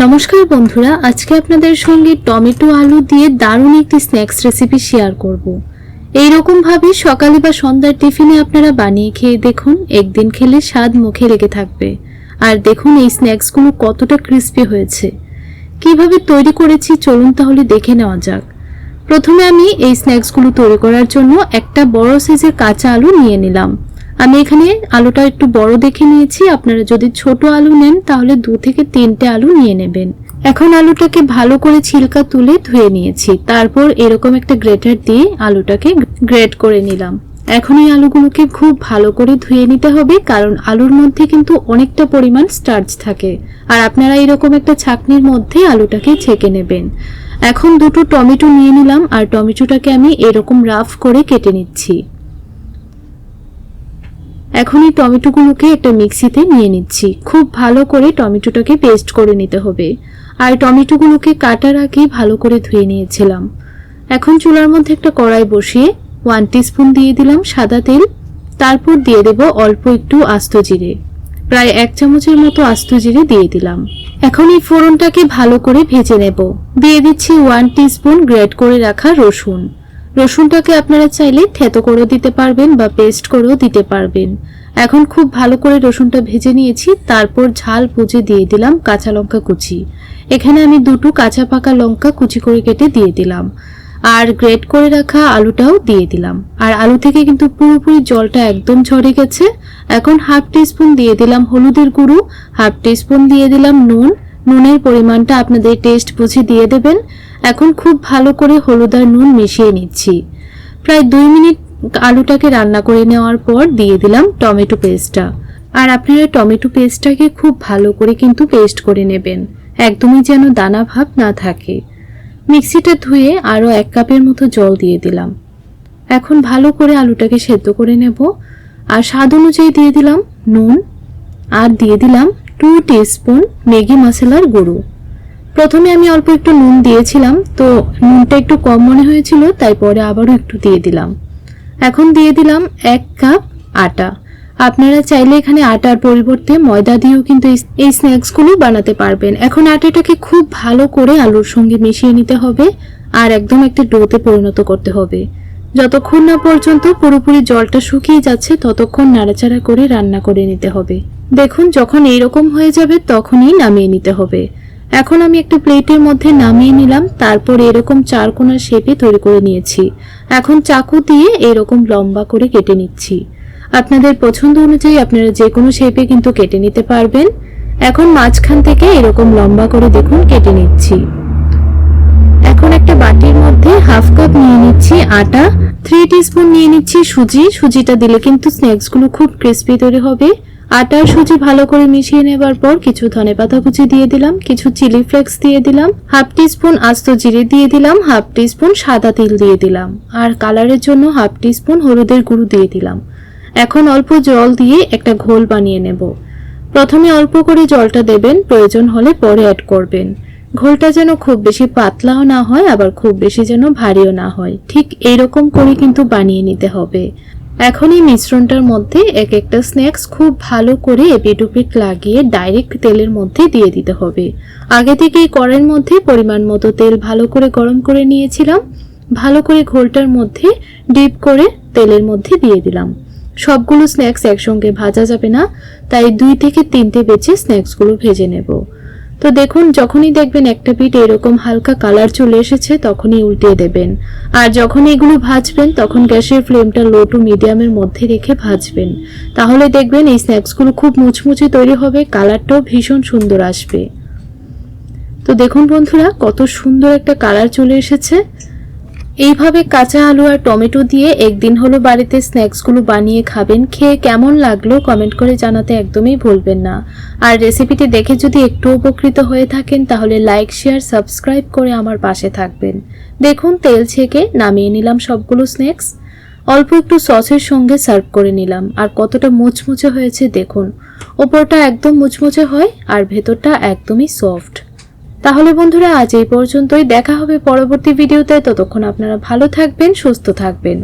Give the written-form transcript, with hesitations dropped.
নমস্কার বন্ধুরা, আজকে আপনাদের সঙ্গে টমেটো আলু দিয়ে দারুণ একটি স্ন্যাক্স রেসিপি শেয়ার করব। এইরকম ভাবে সকালে বা সন্ধ্যার টিফিনে আপনারা বানিয়ে খেয়ে দেখুন, একদিন খেলে স্বাদ মুখে লেগে থাকবে। আর দেখুন এই স্ন্যাক্সগুলো কতটা ক্রিস্পি হয়েছে। কিভাবে তৈরি করেছি চলুন তাহলে দেখে নেওয়া যাক। প্রথমে আমি এই স্ন্যাক্সগুলো তৈরি করার জন্য একটা বড় সাইজের কাঁচা আলু নিয়ে নিলাম। আমি এখানে আলুটা একটু বড় দেখে নিয়েছি, আপনারা যদি ছোট আলু নেন তাহলে 2 থেকে 3টে আলু নিয়ে নেবেন। এখন আলুটাকে ভালো করে ছিলকা তুলে ধুয়ে নিয়েছি, তারপর এরকম একটা গ্রেটার দিয়ে আলুটাকে গ্রেট করে নিলাম। এখন এই আলুগুলোকে খুব ভালো করে ধুয়ে নিতে হবে, কারণ আলুর মধ্যে কিন্তু অনেকটা পরিমাণ স্টার্চ থাকে। আর আপনারা এরকম একটা ছাঁকনির মধ্যে আলুটাকে ছেঁকে নেবেন। এখন 2টো টমেটো নিয়ে নিলাম, আর টমেটোটাকে আমি এরকম রাফ করে কেটে নিচ্ছি। এখন এই টমেটোগুলোকে একটা মিক্সিতে নিয়ে নিচ্ছি। খুব ভালো করে টমেটোটাকে পেস্ট করে নিতে হবে। আর টমেটোগুলোকে কাটার আগে ভালো করে ধুয়ে নিয়েছিলাম। এখন চুলার মধ্যে একটা কড়াই বসিয়ে 1 টিস্পুন দিয়ে দিলাম সাদা তেল। তারপর দিয়ে দেব অল্প একটু আস্ত জিরে, প্রায় 1 চামচের মতো আস্ত জিরে দিয়ে দিলাম। এখন এই ফোড়নটাকে ভালো করে ভেজে নেব। দিয়ে দিচ্ছি 1 টিস্পুন গ্রেট করে রাখা রসুন। রসুনটাকে আপনারা চাইলে থেতো করেও দিতে পারবেন বা পেস্ট করেও দিতে পারবেন। এখন খুব ভালো করে রসুনটা ভেজে নিয়েছি, তারপর ঝাল বুঝে দিয়ে দিলাম কাঁচা লঙ্কা কুচি। এখানে আমি 2টো কাঁচা পাকা লঙ্কা কুচি করে কেটে দিয়ে দিলাম, আর গ্রেট করে রাখা আলুটাও দিয়ে দিলাম। আর আলু থেকে কিন্তু পুরোপুরি জলটা একদম ঝরে গেছে। এখন 1/2 টিস্পুন দিয়ে দিলাম হলুদের গুঁড়ো, 1/2 টিস্পুন দিয়ে দিলাম নুন। নুনের পরিমাণটা আপনাদের টেস্ট বুঝে দিয়ে দেবেন। এখন খুব ভালো করে হলুদ আর নুন মিশিয়ে নিচ্ছি। প্রায় 2 মিনিট আলুটাকে রান্না করে নেওয়ার পর দিয়ে দিলাম টমেটো পেস্টটা। আর আপনারা টমেটো পেস্টটাকে খুব ভালো করে কিন্তু পেস্ট করে নেবেন, একদমই যেন দানা ভাব না থাকে। মিক্সিটা ধুয়ে আরও 1 কাপের মতো জল দিয়ে দিলাম। এখন ভালো করে আলুটাকে সেদ্ধ করে নেব। আর স্বাদ অনুযায়ী দিয়ে দিলাম নুন, আর দিয়ে দিলাম 2 টিস্পুন ম্যাগি মশলার গুঁড়ো। প্রথমে আমি অল্প একটু নুন দিয়েছিলাম, তো নুনটা একটু কম মনে হয়েছিল, তাই পরে আবারও একটু দিয়ে দিলাম। এখন দিয়ে দিলাম 1 কাপ আটা। আপনারা চাইলে এখানে আটার পরিবর্তে ময়দা দিয়েও কিন্তু এই স্ন্যাক্সগুলো বানাতে পারবেন। এখন আটাটাকে খুব ভালো করে আলুর সঙ্গে মিশিয়ে নিতে হবে, আর একদম একটা ডোতে পরিণত করতে হবে। যতক্ষণ না পর্যন্ত পুরোপুরি জলটা শুকিয়ে যাচ্ছে ততক্ষণ নাড়াচাড়া করে রান্না করে নিতে হবে। দেখুন যখন এইরকম হয়ে যাবে তখনই নামিয়ে নিতে হবে। এখন আমি একটা প্লেটের মধ্যে নামিয়ে নিলাম, তারপর এরকম 4 কোণা শেপে তৈরি করে নিয়েছি। এখন চাকু দিয়ে এরকম লম্বা করে কেটে নিচ্ছি। আপনাদের পছন্দ অনুযায়ী আপনারা যে কোনো শেপে কিন্তু কেটে নিতে পারবেন। এখন মাঝখান থেকে এরকম লম্বা করে দেখুন কেটে নিচ্ছি। এখন একটা বাটির মধ্যে 1/2 কাপ নিয়ে নিচ্ছি আটা, 3 টিস্পুন নিয়ে নিচ্ছি সুজি। সুজিটা দিলে কিন্তু স্ন্যাক্সগুলো খুব ক্রিস্পি তৈরি হবে। আটা আর সুজি ভালো করে মিশিয়ে নেবার পর কিছু ধনেপাতা কুচি দিয়ে দিলাম, কিছু চিলি ফ্লেক্স দিয়ে দিলাম, 1/2 টিস্পুন আস্ত জিরে দিয়ে দিলাম, 1/2 টিস্পুন সাদা তিল দিয়ে দিলাম, আর কালারের জন্য 1/2 টিস্পুন হলুদের গুঁড়ো দিয়ে দিলাম। এখন অল্প জল দিয়ে একটা ঘোল বানিয়ে নেব। প্রথমে অল্প করে জলটা দেবেন, প্রয়োজন হলে পরে অ্যাড করবেন। ঘোলটা যেন খুব বেশি পাতলাও না হয়, আবার খুব বেশি যেন ভারীও না হয়, ঠিক এইরকম করে কিন্তু বানিয়ে নিতে হবে। এখন এই মিশ্রণটার মধ্যে এক একটা স্ন্যাক্স খুব ভালো করে এপিট ওপিট লাগিয়ে ডাইরেক্ট তেলের মধ্যে দিয়ে দিতে হবে। আগে থেকেই কড়াইয়ের মধ্যে পরিমাণ মতো তেল ভালো করে গরম করে নিয়েছিলাম। ভালো করে ঘোলটার মধ্যে ডিপ করে তেলের মধ্যে দিয়ে দিলাম। সবগুলো স্ন্যাক্স একসঙ্গে ভাজা যাবে না, তাই 2 থেকে 3টে বেছে স্ন্যাক্সগুলো ভেজে নেব। তো দেখুন যখনই দেখবেন একটা পিঠ এরকম হালকা কালার চলে এসেছে তখনই উল্টিয়ে দেবেন। আর যখন এগুলো ভাজবেন তখন গ্যাসের ফ্লেমটা লো টু মিডিয়ামের মধ্যে রেখে ভাজবেন। তাহলে দেখবেন এই স্ন্যাক্সগুলো খুব মুচমুচে তৈরি হবে, কালারটাও ভীষণ সুন্দর আসবে। তো দেখুন বন্ধুরা কত সুন্দর একটা কালার চলে এসেছে। এইভাবে কাঁচা আলু আর টমেটো দিয়ে একদিন হলো বাড়িতে স্ন্যাক্সগুলো বানিয়ে খাবেন। খেয়ে কেমন লাগলো কমেন্ট করে জানাতে একদমই ভুলবেন না। আর রেসিপিটি দেখে যদি একটু উপকৃত হয়ে থাকেন তাহলে লাইক শেয়ার সাবস্ক্রাইব করে আমার পাশে থাকবেন। দেখুন তেল ছেঁকে নামিয়ে নিলাম সবগুলো স্ন্যাক্স। অল্প একটু সসের সঙ্গে সার্ভ করে নিলাম। আর কতটা মুচমুচে হয়েছে দেখুন, ওপরটা একদম মুচমুচে হয় আর ভেতরটা একদমই সফট। তাহলে বন্ধুরা আজ এই পর্যন্তই, দেখা হবে পরবর্তী ভিডিওতে। ততক্ষণ আপনারা ভালো থাকবেন, সুস্থ থাকবেন।